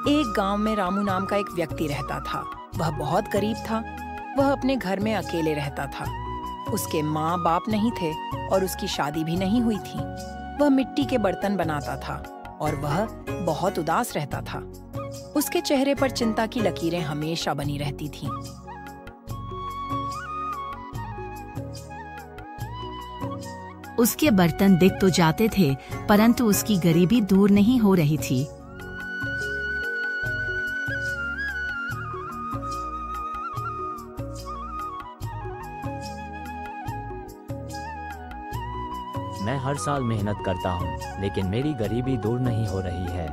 एक गांव में रामू नाम का एक व्यक्ति रहता था। वह बहुत गरीब था। वह अपने घर में अकेले रहता था। उसके माँ बाप नहीं थे और उसकी शादी भी नहीं हुई थी। वह मिट्टी के बर्तन बनाता था और वह बहुत उदास रहता था। उसके चेहरे पर चिंता की लकीरें हमेशा बनी रहती थीं। उसके बर्तन दिख तो जाते थे, परंतु उसकी गरीबी दूर नहीं हो रही थी। मैं हर साल मेहनत करता हूँ, लेकिन मेरी गरीबी दूर नहीं हो रही है।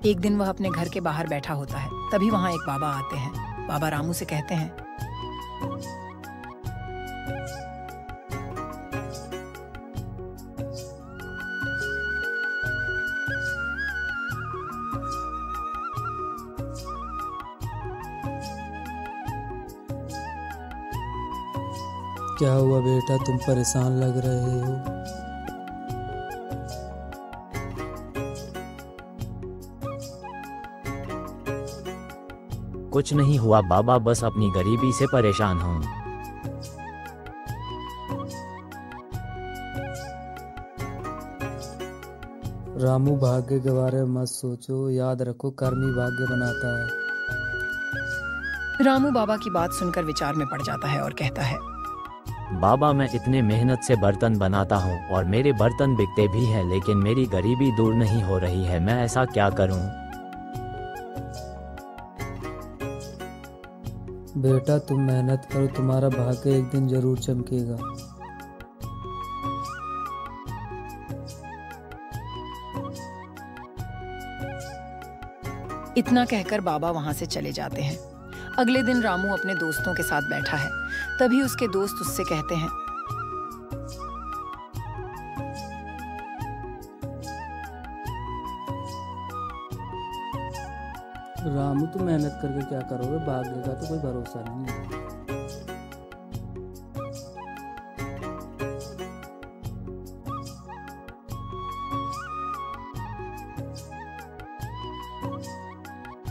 एक दिन वह अपने घर के बाहर बैठा होता है। तभी वहां एक बाबा आते हैं। बाबा रामू से कहते हैं, क्या हुआ बेटा, तुम परेशान लग रहे हो? कुछ नहीं हुआ बाबा, बस अपनी गरीबी से परेशान हूँ। रामू, भाग्य के बारे में मत सोचो, याद रखो कर्म ही भाग्य बनाता है। रामू बाबा की बात सुनकर विचार में पड़ जाता है और कहता है, बाबा, मैं इतने मेहनत से बर्तन बनाता हूँ और मेरे बर्तन बिकते भी हैं, लेकिन मेरी गरीबी दूर नहीं हो रही है। मैं ऐसा क्या करूँ? बेटा, तुम मेहनत करो, तुम्हारा भाग्य एक दिन जरूर चमकेगा। इतना कहकर बाबा वहां से चले जाते हैं। अगले दिन रामू अपने दोस्तों के साथ बैठा है। तभी उसके दोस्त उससे कहते हैं, रामू, तुम मेहनत करके क्या करोगे? भाग्य का तो कोई भरोसा नहीं है।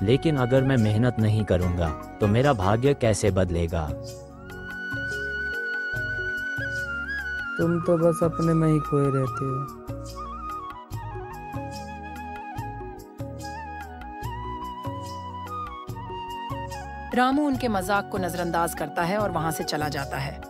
लेकिन अगर मैं मेहनत नहीं करूँगा तो मेरा भाग्य कैसे बदलेगा? तुम तो बस अपने में ही खोए रहते हो। रामू उनके मजाक को नजरअंदाज करता है और वहां से चला जाता है।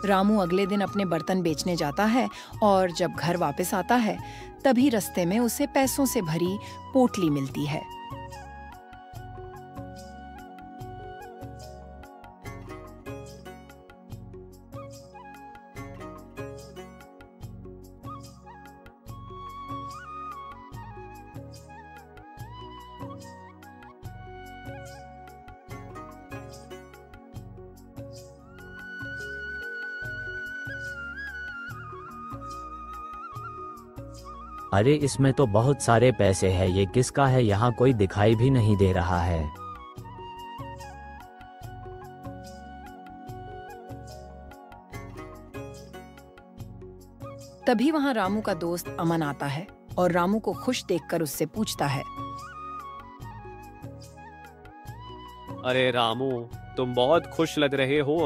रामू अगले दिन अपने बर्तन बेचने जाता है और जब घर वापस आता है तभी रास्ते में उसे पैसों से भरी पोटली मिलती है। अरे, इसमें तो बहुत सारे पैसे हैं। ये किसका है? यहाँ कोई दिखाई भी नहीं दे रहा है। तभी वहां रामू का दोस्त अमन आता है और रामू को खुश देखकर उससे पूछता है, अरे रामू, तुम बहुत खुश लग रहे हो,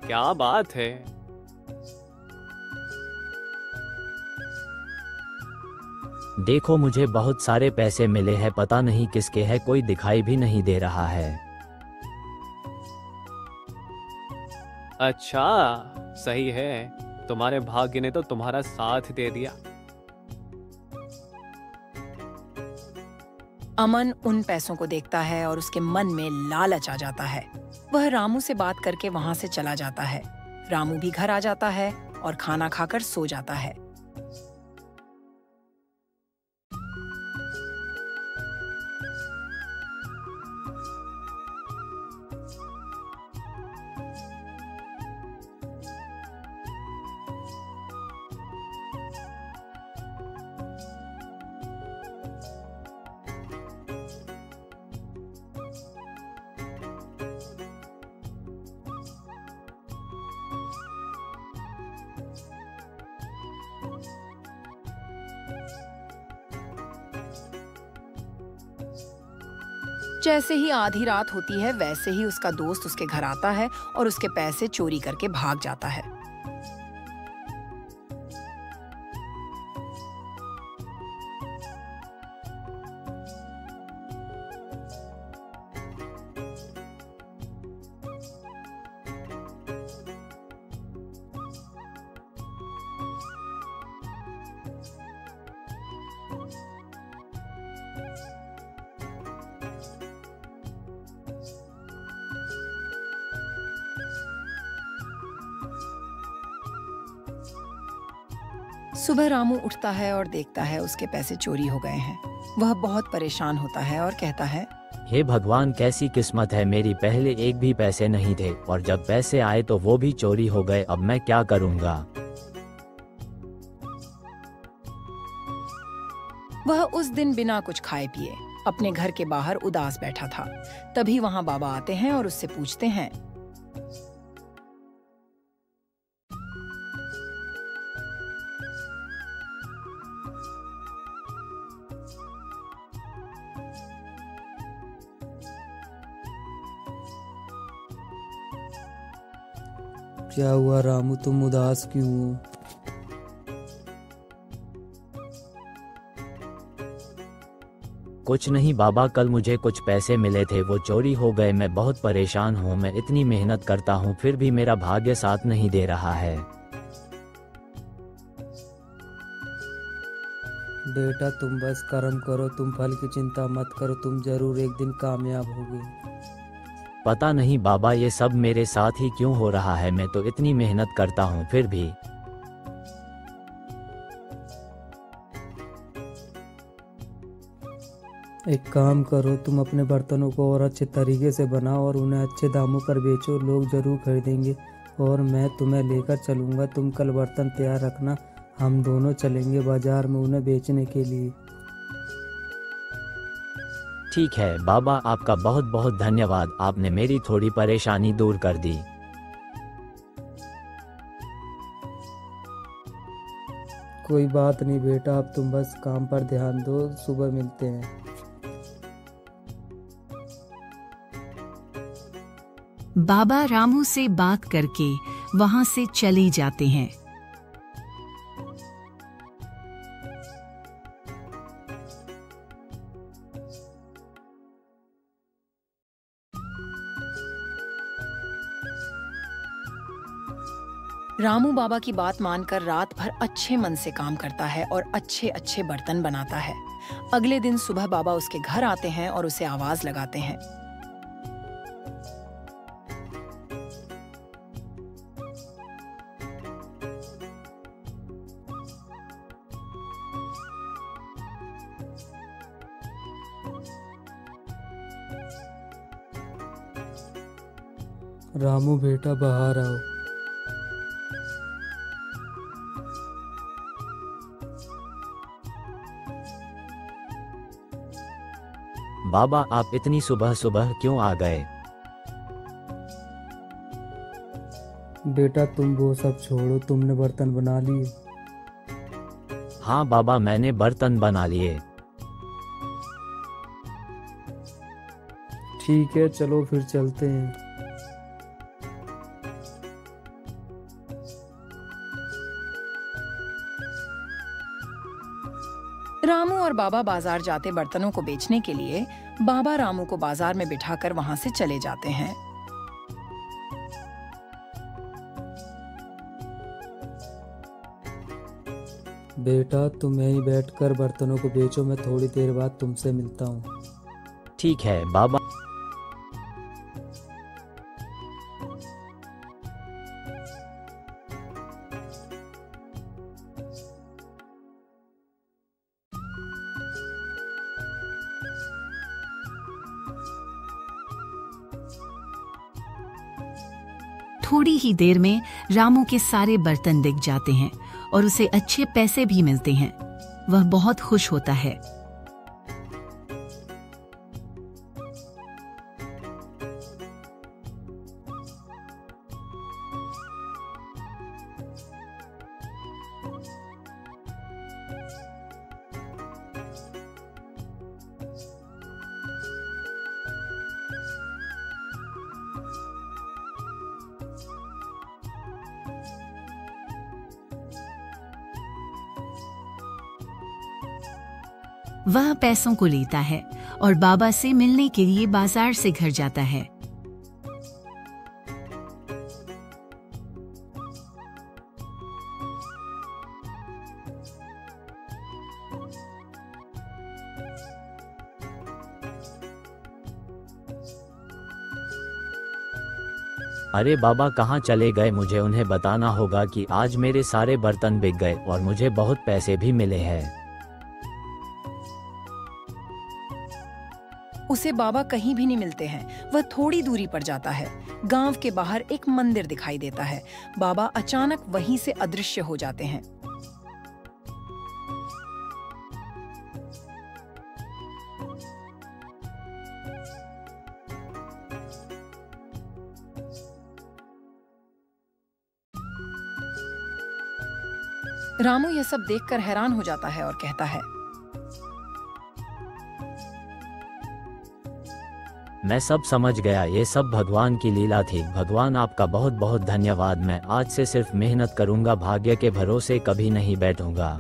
क्या बात है? देखो, मुझे बहुत सारे पैसे मिले हैं, पता नहीं किसके हैं, कोई दिखाई भी नहीं दे रहा है। अच्छा, सही है, तुम्हारे भाग्य ने तो तुम्हारा साथ दे दिया। अमन उन पैसों को देखता है और उसके मन में लालच आ जाता है। वह रामू से बात करके वहां से चला जाता है। रामू भी घर आ जाता है और खाना खाकर सो जाता है। जैसे ही आधी रात होती है वैसे ही उसका दोस्त उसके घर आता है और उसके पैसे चोरी करके भाग जाता है। सुबह रामू उठता है और देखता है उसके पैसे चोरी हो गए हैं। वह बहुत परेशान होता है और कहता है, हे भगवान, कैसी किस्मत है मेरी, पहले एक भी पैसे नहीं थे और जब पैसे आए तो वो भी चोरी हो गए। अब मैं क्या करूँगा। वह उस दिन बिना कुछ खाए पिए अपने घर के बाहर उदास बैठा था। तभी वहाँ बाबा आते हैं और उससे पूछते हैं, क्या हुआ रामू, तुम उदास क्यों हो? कुछ नहीं बाबा, कल मुझे कुछ पैसे मिले थे, वो चोरी हो गए। मैं बहुत परेशान हूँ। मैं इतनी मेहनत करता हूँ फिर भी मेरा भाग्य साथ नहीं दे रहा है। बेटा तुम बस कर्म करो, तुम फल की चिंता मत करो, तुम जरूर एक दिन कामयाब होगे। पता नहीं बाबा, ये सब मेरे साथ ही क्यों हो रहा है। मैं तो इतनी मेहनत करता हूँ फिर भी। एक काम करो, तुम अपने बर्तनों को और अच्छे तरीके से बनाओ और उन्हें अच्छे दामों पर बेचो, लोग जरूर खरीदेंगे और मैं तुम्हें लेकर चलूँगा। तुम कल बर्तन तैयार रखना, हम दोनों चलेंगे बाजार में उन्हें बेचने के लिए। ठीक है बाबा, आपका बहुत बहुत धन्यवाद, आपने मेरी थोड़ी परेशानी दूर कर दी। कोई बात नहीं बेटा, अब तुम बस काम पर ध्यान दो, सुबह मिलते हैं। बाबा रामू से बात करके वहां से चले जाते हैं। रामू बाबा की बात मानकर रात भर अच्छे मन से काम करता है और अच्छे अच्छे बर्तन बनाता है। अगले दिन सुबह बाबा उसके घर आते हैं और उसे आवाज लगाते हैं, रामू बेटा बाहर आओ। बाबा, आप इतनी सुबह सुबह क्यों आ गए। बेटा तुम वो सब छोड़ो, तुमने बर्तन बना लिए? हाँ बाबा, मैंने बर्तन बना लिए। ठीक है, चलो फिर चलते हैं। रामू और बाबा बाजार जाते बर्तनों को बेचने के लिए। बाबा रामू को बाजार में बिठाकर वहां से चले जाते हैं। बेटा तुम यहीं बैठकर बर्तनों को बेचो, मैं थोड़ी देर बाद तुमसे मिलता हूँ। ठीक है बाबा। थोड़ी ही देर में रामू के सारे बर्तन बिक जाते हैं और उसे अच्छे पैसे भी मिलते हैं। वह बहुत खुश होता है। वह पैसों को लेता है और बाबा से मिलने के लिए बाजार से घर जाता है। अरे बाबा कहाँ चले गए? मुझे उन्हें बताना होगा कि आज मेरे सारे बर्तन बिक गए और मुझे बहुत पैसे भी मिले हैं। उसे बाबा कहीं भी नहीं मिलते हैं। वह थोड़ी दूरी पर जाता है। गांव के बाहर एक मंदिर दिखाई देता है। बाबा अचानक वहीं से अदृश्य हो जाते हैं। रामू यह सब देखकर हैरान हो जाता है और कहता है, मैं सब समझ गया, ये सब भगवान की लीला थी। भगवान आपका बहुत बहुत धन्यवाद। मैं आज से सिर्फ मेहनत करूंगा, भाग्य के भरोसे कभी नहीं बैठूंगा।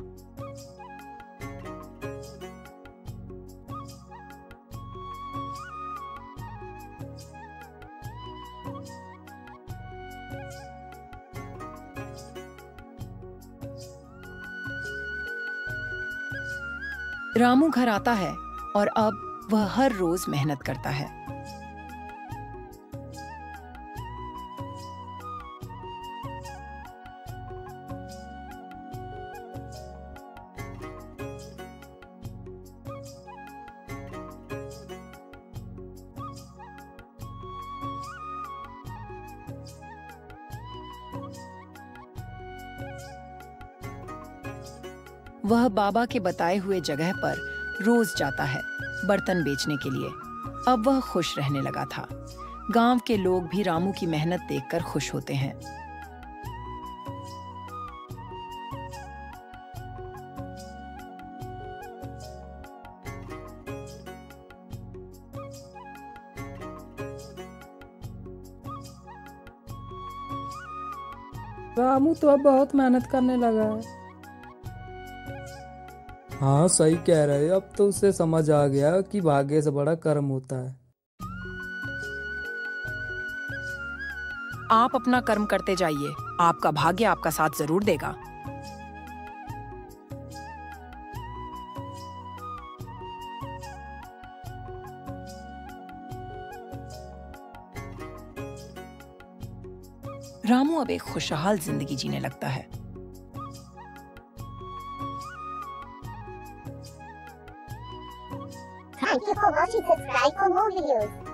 रामू घर आता है और अब वह हर रोज मेहनत करता है। वह बाबा के बताए हुए जगह पर रोज जाता है बर्तन बेचने के लिए। अब वह खुश रहने लगा था। गांव के लोग भी रामू की मेहनत देखकर खुश होते हैं। रामू तो अब बहुत मेहनत करने लगा है। हाँ सही कह रहे हो। अब तो उसे समझ आ गया कि भाग्य से बड़ा कर्म होता है। आप अपना कर्म करते जाइए, आपका भाग्य आपका साथ जरूर देगा। रामू अब एक खुशहाल जिंदगी जीने लगता है। Thank you for watching. Subscribe for more videos.